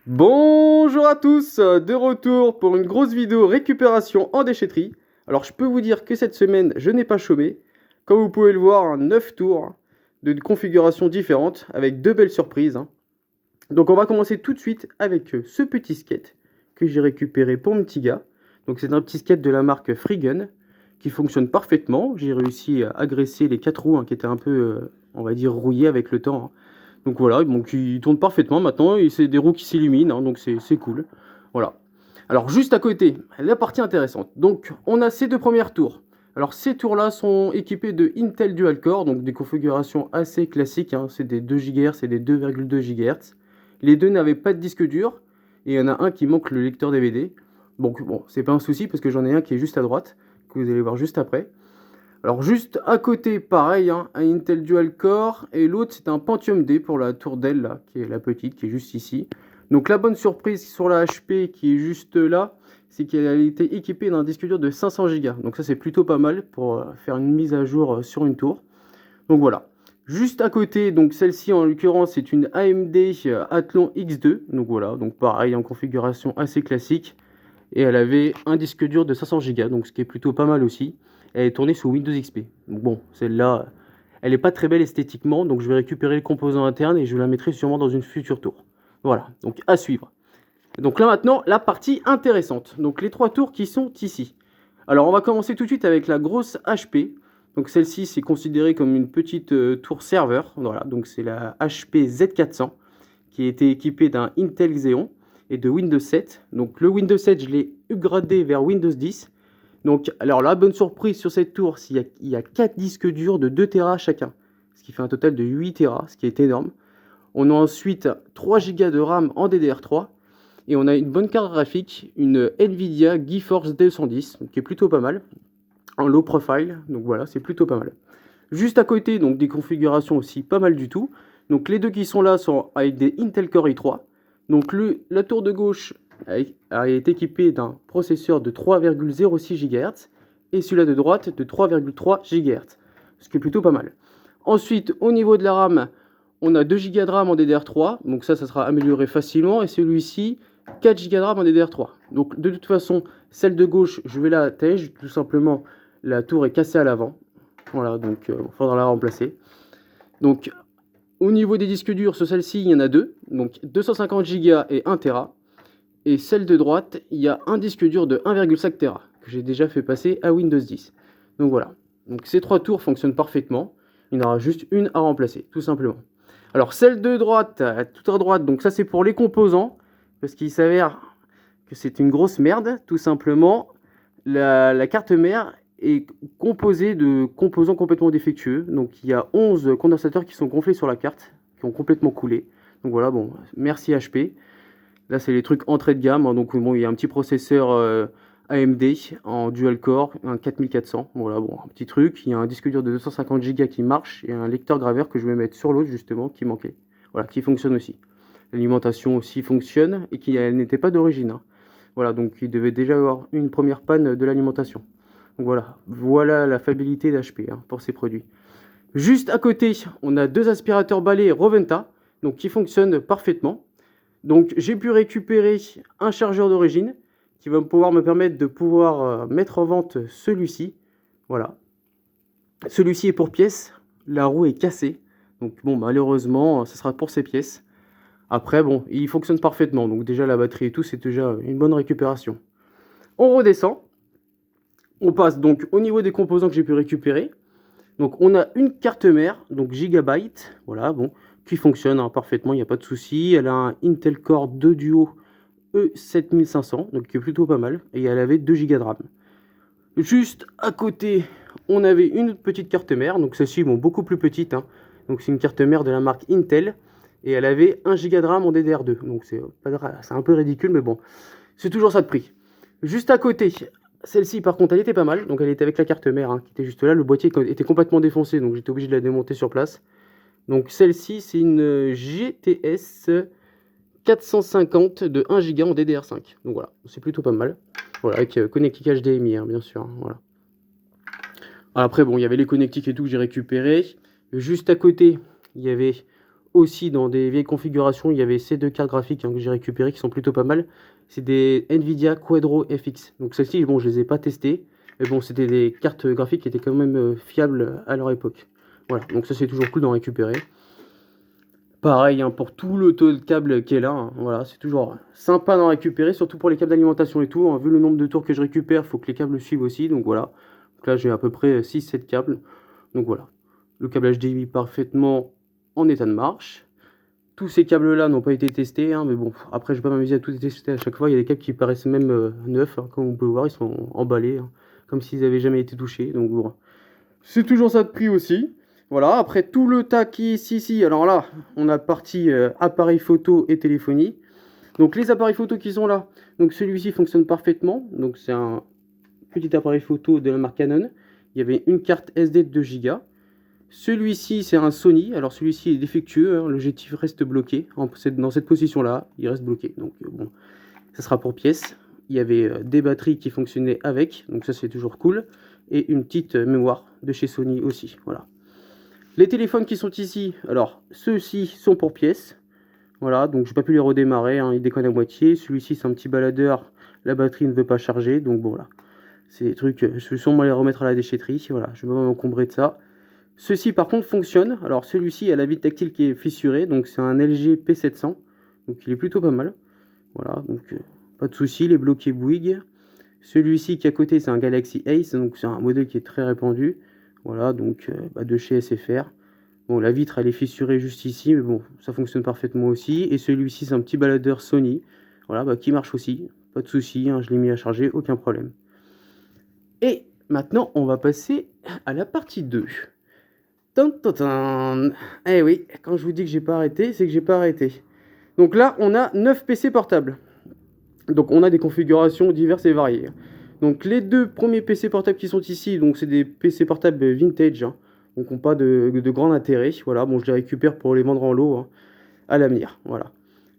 Bonjour à tous, de retour pour une grosse vidéo récupération en déchetterie. Alors je peux vous dire que cette semaine je n'ai pas chômé. Comme vous pouvez le voir, 9 tours de configurations différentes avec deux belles surprises. Donc on va commencer tout de suite avec ce petit skate que j'ai récupéré pour mon petit gars. Donc c'est un petit skate de la marque Freegun qui fonctionne parfaitement. J'ai réussi à agresser les 4 roues qui étaient un peu, on va dire, rouillées avec le temps. Donc voilà, donc il tourne parfaitement maintenant et c'est des roues qui s'illuminent, donc c'est cool. Voilà. Alors juste à côté, la partie intéressante. Donc on a ces deux premières tours. Alors ces tours-là sont équipées de Intel Dual Core, donc des configurations assez classiques. C'est des 2 GHz et des 2,2 GHz. Les deux n'avaient pas de disque dur et il y en a un qui manque le lecteur DVD. Donc bon, c'est pas un souci parce que j'en ai un qui est juste à droite, que vous allez voir juste après. Alors juste à côté, pareil, un Intel Dual Core, et l'autre c'est un Pentium D pour la tour Dell, là, qui est la petite, qui est juste ici. Donc la bonne surprise sur la HP qui est juste là, c'est qu'elle a été équipée d'un disque dur de 500 Go. Donc ça c'est plutôt pas mal pour faire une mise à jour sur une tour. Donc voilà. Juste à côté, donc celle-ci en l'occurrence c'est une AMD Athlon X2. Donc voilà, donc pareil en configuration assez classique. Et elle avait un disque dur de 500 Go, donc ce qui est plutôt pas mal aussi. Elle est tournée sous Windows XP. Donc bon, celle-là, elle n'est pas très belle esthétiquement, donc je vais récupérer le composant interne et je la mettrai sûrement dans une future tour. Voilà, donc à suivre. Donc là maintenant, la partie intéressante. Donc les trois tours qui sont ici. Alors on va commencer tout de suite avec la grosse HP. Donc celle-ci, c'est considéré comme une petite tour serveur. Voilà, donc c'est la HP Z400 qui a été équipée d'un Intel Xeon et de Windows 7. Donc le Windows 7, je l'ai upgradé vers Windows 10. Donc, alors la bonne surprise sur cette tour, il y a 4 disques durs de 2 Tera chacun, ce qui fait un total de 8 Tera, ce qui est énorme. On a ensuite 3 Go de RAM en DDR3 et on a une bonne carte graphique, une Nvidia GeForce 210, qui est plutôt pas mal, en low profile, donc voilà, c'est plutôt pas mal. Juste à côté, donc des configurations aussi pas mal du tout. Donc les deux qui sont là sont avec des Intel Core i3. Donc la tour de gauche est équipée d'un processeur de 3,06 GHz et celui-là de droite de 3,3 GHz, ce qui est plutôt pas mal. Ensuite, au niveau de la RAM, on a 2 Go de RAM en DDR3, donc ça sera amélioré facilement, et celui-ci 4 Go de RAM en DDR3. Donc de toute façon, celle de gauche, je vais la tège, tout simplement, la tour est cassée à l'avant. Voilà, donc il faudra la remplacer. Donc au niveau des disques durs, sur celle-ci, il y en a deux, donc 250 Go et 1 Tera. Et celle de droite, il y a un disque dur de 1,5 Tera que j'ai déjà fait passer à Windows 10. Donc voilà. Donc ces trois tours fonctionnent parfaitement. Il y en aura juste une à remplacer, tout simplement. Alors celle de droite, tout à droite, donc ça c'est pour les composants, parce qu'il s'avère que c'est une grosse merde, tout simplement. La carte mère est composée de composants complètement défectueux. Donc il y a 11 condensateurs qui sont gonflés sur la carte, qui ont complètement coulé. Donc voilà, bon, merci HP. Là, c'est les trucs entrée de gamme. Donc, bon, il y a un petit processeur AMD en dual core, un 4400. Voilà, bon, un petit truc. Il y a un disque dur de 250 Go qui marche et un lecteur graveur que je vais mettre sur l'autre, justement, qui manquait. Voilà, qui fonctionne aussi. L'alimentation aussi fonctionne et qui n'était pas d'origine. Voilà, donc il devait déjà avoir une première panne de l'alimentation. Donc voilà la fiabilité d'HP pour ces produits. Juste à côté, on a deux aspirateurs balais Roventa, donc qui fonctionnent parfaitement. Donc j'ai pu récupérer un chargeur d'origine qui va pouvoir me permettre de pouvoir mettre en vente celui-ci. Voilà. Celui-ci est pour pièces. La roue est cassée. Donc bon, malheureusement, ce sera pour ces pièces. Après, bon, il fonctionne parfaitement. Donc déjà la batterie et tout, c'est déjà une bonne récupération. On redescend. On passe donc au niveau des composants que j'ai pu récupérer. Donc on a une carte mère, donc Gigabyte, voilà, bon, qui fonctionne parfaitement, il n'y a pas de souci. Elle a un Intel Core 2 Duo E7500, donc qui est plutôt pas mal, et elle avait 2 Go de RAM. Juste à côté, on avait une petite carte mère, donc celle-ci, bon, beaucoup plus petite, donc c'est une carte mère de la marque Intel, et elle avait 1 Go de RAM en DDR2, donc c'est un peu ridicule, mais bon, c'est toujours ça de prix. Juste à côté, celle-ci, par contre, elle était pas mal. Donc, elle était avec la carte mère qui était juste là. Le boîtier était complètement défoncé, donc j'étais obligé de la démonter sur place. Donc, celle-ci, c'est une GTS 450 de 1 Go en DDR5. Donc, voilà, c'est plutôt pas mal. Voilà, avec connectique HDMI, bien sûr. Voilà. Après, bon, il y avait les connectiques et tout que j'ai récupéré. Juste à côté, il y avait aussi dans des vieilles configurations, il y avait ces deux cartes graphiques que j'ai récupérées qui sont plutôt pas mal. C'est des Nvidia Quadro FX. Donc celles-ci, bon, je les ai pas testées, mais bon, c'était des cartes graphiques qui étaient quand même fiables à leur époque. Voilà, donc ça c'est toujours cool d'en récupérer. Pareil pour tout le taux de câble qui est là, voilà, c'est toujours sympa d'en récupérer, surtout pour les câbles d'alimentation et tout. Vu le nombre de tours que je récupère, il faut que les câbles suivent aussi, donc voilà. Donc là j'ai à peu près 6-7 câbles, donc voilà. Le câble HDMI parfaitement en état de marche. Tous ces câbles là n'ont pas été testés, mais bon, après je vais pas m'amuser à tout tester à chaque fois. Il y a des câbles qui paraissent même neufs, comme on peut voir, ils sont emballés, comme s'ils n'avaient jamais été touchés, donc bon. C'est toujours ça de prix aussi. Voilà, après tout le tas qui est ici, alors là, on a partie appareil photo et téléphonie. Donc les appareils photo qui sont là, donc celui-ci fonctionne parfaitement. Donc c'est un petit appareil photo de la marque Canon. Il y avait une carte SD de 2 Go. Celui-ci c'est un Sony, alors celui-ci est défectueux, l'objectif reste bloqué. Dans cette position-là, il reste bloqué. Donc bon, ça sera pour pièce. Il y avait des batteries qui fonctionnaient avec, donc ça c'est toujours cool. Et une petite mémoire de chez Sony aussi, voilà. Les téléphones qui sont ici, alors ceux-ci sont pour pièces. Voilà, donc j'ai pas pu les redémarrer, ils déconnent à moitié. Celui-ci c'est un petit baladeur, la batterie ne veut pas charger, donc bon là. C'est des trucs, je vais sûrement les remettre à la déchetterie, voilà, je vais pas m'encombrer de ça. Ceci par contre fonctionne, alors celui-ci a la vitre tactile qui est fissurée, donc c'est un LG P700, donc il est plutôt pas mal. Voilà, donc pas de souci, les bloqués Bouygues. Celui-ci qui est à côté c'est un Galaxy Ace, donc c'est un modèle qui est très répandu. Voilà, donc de chez SFR. Bon, la vitre elle est fissurée juste ici, mais bon, ça fonctionne parfaitement aussi. Et celui-ci c'est un petit baladeur Sony, voilà, qui marche aussi, pas de souci, je l'ai mis à charger, aucun problème. Et maintenant on va passer à la partie 2. Eh oui, quand je vous dis que j'ai pas arrêté, c'est que j'ai pas arrêté. Donc là on a 9 PC portables. Donc on a des configurations diverses et variées. Donc les deux premiers PC portables qui sont ici, donc c'est des PC portables vintage, donc n'ont pas de grand intérêt. Voilà, bon je les récupère pour les vendre en lot à l'avenir. Voilà.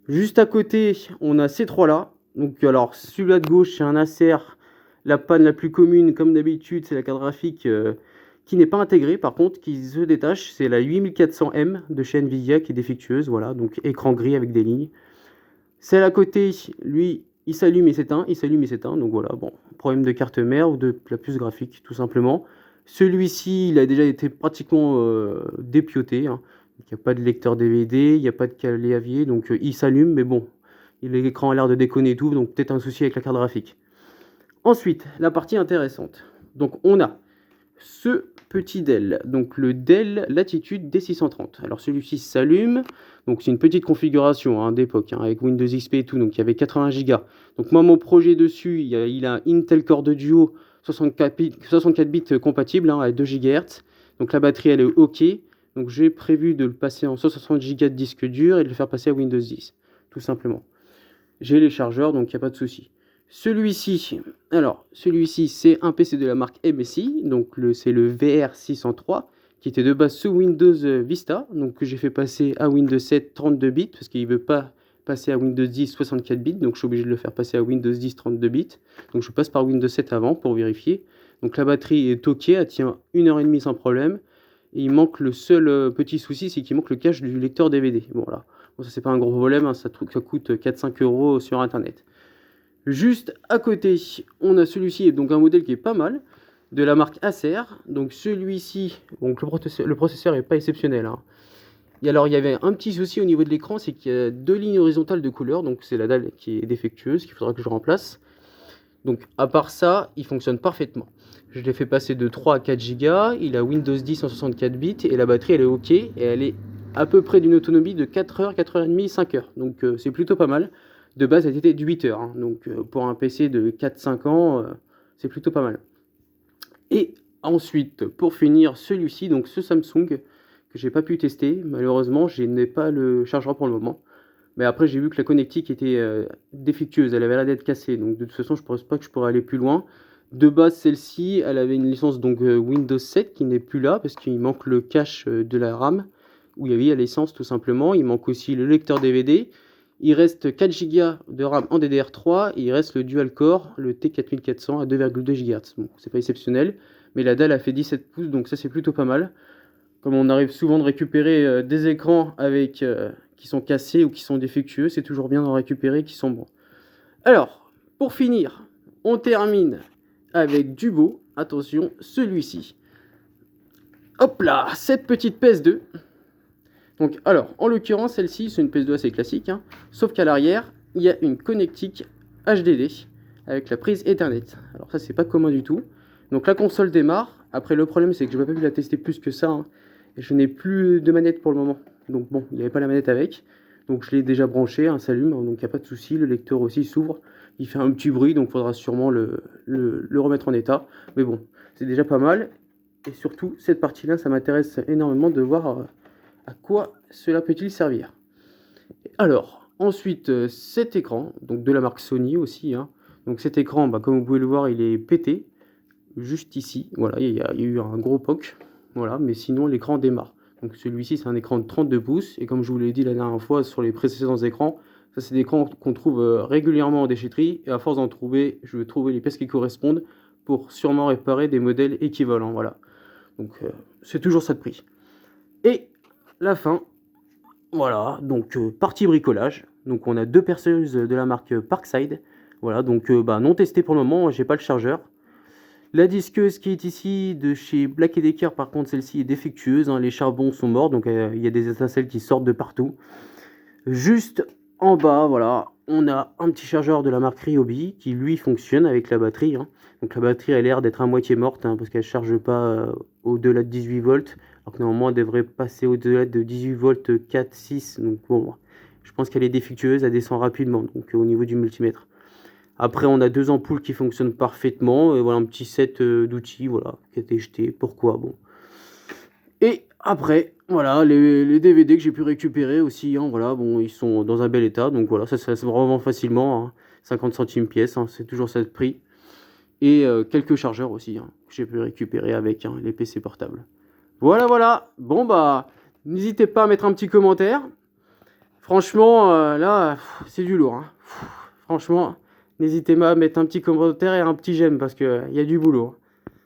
Juste à côté, on a ces trois là. Donc alors celui-là de gauche c'est un Acer. La panne la plus commune, comme d'habitude, c'est la carte graphique qui n'est pas intégrée, par contre, qui se détache. C'est la 8400M de chez Nvidia qui est défectueuse. Voilà, donc écran gris avec des lignes. Celle à côté, lui, il s'allume et s'éteint, il s'allume et s'éteint, donc voilà, bon, problème de carte mère ou de la puce graphique, tout simplement. Celui-ci, il a déjà été pratiquement dépioté, il n'y a pas de lecteur DVD, il n'y a pas de clavier, donc il s'allume, mais bon, l'écran a l'air de déconner et tout, donc peut-être un souci avec la carte graphique. Ensuite, la partie intéressante. Donc on a ce petit Dell, donc le Dell Latitude D630. Alors celui-ci s'allume, donc c'est une petite configuration d'époque, avec Windows XP et tout, donc il y avait 80 Go. Donc moi mon projet dessus, il a un Intel Core de Duo 64 bits compatible à 2 GHz. Donc la batterie elle est ok, donc j'ai prévu de le passer en 160 Go de disque dur et de le faire passer à Windows 10, tout simplement. J'ai les chargeurs, donc il n'y a pas de souci. Celui-ci, c'est un PC de la marque MSI, donc c'est le VR603, qui était de base sous Windows Vista, donc que j'ai fait passer à Windows 7 32 bits, parce qu'il ne veut pas passer à Windows 10 64 bits, donc je suis obligé de le faire passer à Windows 10 32 bits. Donc je passe par Windows 7 avant pour vérifier. Donc la batterie est ok, elle tient 1h30 sans problème. Et il manque le seul petit souci, c'est qu'il manque le cache du lecteur DVD. Bon là, bon, ça c'est pas un gros problème, ça coûte 4-5 euros sur internet. Juste à côté, on a celui-ci, donc un modèle qui est pas mal, de la marque Acer. Donc celui-ci, donc le processeur est pas exceptionnel. Et alors il y avait un petit souci au niveau de l'écran, c'est qu'il y a deux lignes horizontales de couleur, donc c'est la dalle qui est défectueuse, qu'il faudra que je remplace. Donc à part ça, il fonctionne parfaitement. Je l'ai fait passer de 3 à 4 Go, il a Windows 10 en 64 bits, et la batterie elle est ok, et elle est à peu près d'une autonomie de 4h, 4h30, 5h. Donc c'est plutôt pas mal. De base, elle était de 8 heures. Donc, pour un PC de 4-5 ans, c'est plutôt pas mal. Et ensuite, pour finir, celui-ci, donc ce Samsung, que j'ai pas pu tester. Malheureusement, je n'ai pas le chargeur pour le moment. Mais après, j'ai vu que la connectique était défectueuse. Elle avait l'air d'être cassée. Donc, de toute façon, je ne pense pas que je pourrais aller plus loin. De base, celle-ci, elle avait une licence donc Windows 7 qui n'est plus là parce qu'il manque le cache de la RAM où il y avait l'essence tout simplement. Il manque aussi le lecteur DVD. Il reste 4 Go de RAM en DDR3 et il reste le dual core, le T4400 à 2,2 GHz. Bon, c'est pas exceptionnel, mais la dalle a fait 17 pouces, donc ça c'est plutôt pas mal. comme on arrive souvent de récupérer des écrans avec, qui sont cassés ou qui sont défectueux, c'est toujours bien d'en récupérer qui sont bons. Alors, pour finir, on termine avec du beau. Attention, celui-ci. Hop là, cette petite PS2. Donc, alors, en l'occurrence, celle-ci, c'est une PS2 assez classique, hein, sauf qu'à l'arrière, il y a une connectique HDD avec la prise Ethernet. Alors ça, c'est pas commun du tout. Donc la console démarre. Après, le problème, c'est que je n'ai pas pu la tester plus que ça, hein, et je n'ai plus de manette pour le moment. Donc bon, il n'y avait pas la manette avec. Donc je l'ai déjà branché, hein, s'allume, donc il n'y a pas de souci. Le lecteur aussi s'ouvre. Il fait un petit bruit, donc il faudra sûrement le remettre en état. Mais bon, c'est déjà pas mal. Et surtout, cette partie-là, ça m'intéresse énormément de voir à quoi cela peut-il servir. Alors, ensuite, cet écran, donc de la marque Sony aussi, hein. Donc cet écran, comme vous pouvez le voir, il est pété, juste ici, voilà, il y a eu un gros poc, voilà, mais sinon l'écran démarre. Donc celui-ci, c'est un écran de 32 pouces, et comme je vous l'ai dit la dernière fois sur les précédents écrans, ça c'est des écrans qu'on trouve régulièrement en déchetterie, et à force d'en trouver, je vais trouver les pièces qui correspondent pour sûrement réparer des modèles équivalents, voilà. Donc c'est toujours ça de prix. Et la fin, voilà, donc partie bricolage. Donc on a deux perceuses de la marque Parkside. Voilà, donc non testé pour le moment, j'ai pas le chargeur. La disqueuse qui est ici de chez Black & Decker, par contre celle-ci est défectueuse, hein, les charbons sont morts, donc il y a des étincelles qui sortent de partout. Juste en bas, voilà, on a un petit chargeur de la marque Ryobi qui lui fonctionne avec la batterie, hein. Donc la batterie a l'air d'être à moitié morte, hein, parce qu'elle ne charge pas au-delà de 18 volts, alors que normalement elle devrait passer au-delà de 18 volts 4, 6, donc bon, je pense qu'elle est défectueuse, elle descend rapidement, donc au niveau du multimètre. Après on a deux ampoules qui fonctionnent parfaitement, et voilà un petit set d'outils, voilà, qui a été jeté, pourquoi, bon. Et après, voilà, les DVD que j'ai pu récupérer aussi, hein, voilà, bon, ils sont dans un bel état, donc voilà, ça se fait vraiment facilement, hein, 50 centimes pièce, hein, c'est toujours ça de prix. Et quelques chargeurs aussi, hein, que j'ai pu récupérer avec, hein, les PC portables. Voilà, voilà, bon n'hésitez pas à mettre un petit commentaire. Franchement, là, c'est du lourd, hein. Franchement, n'hésitez pas à mettre un petit commentaire et un petit j'aime, parce qu'il y a du boulot.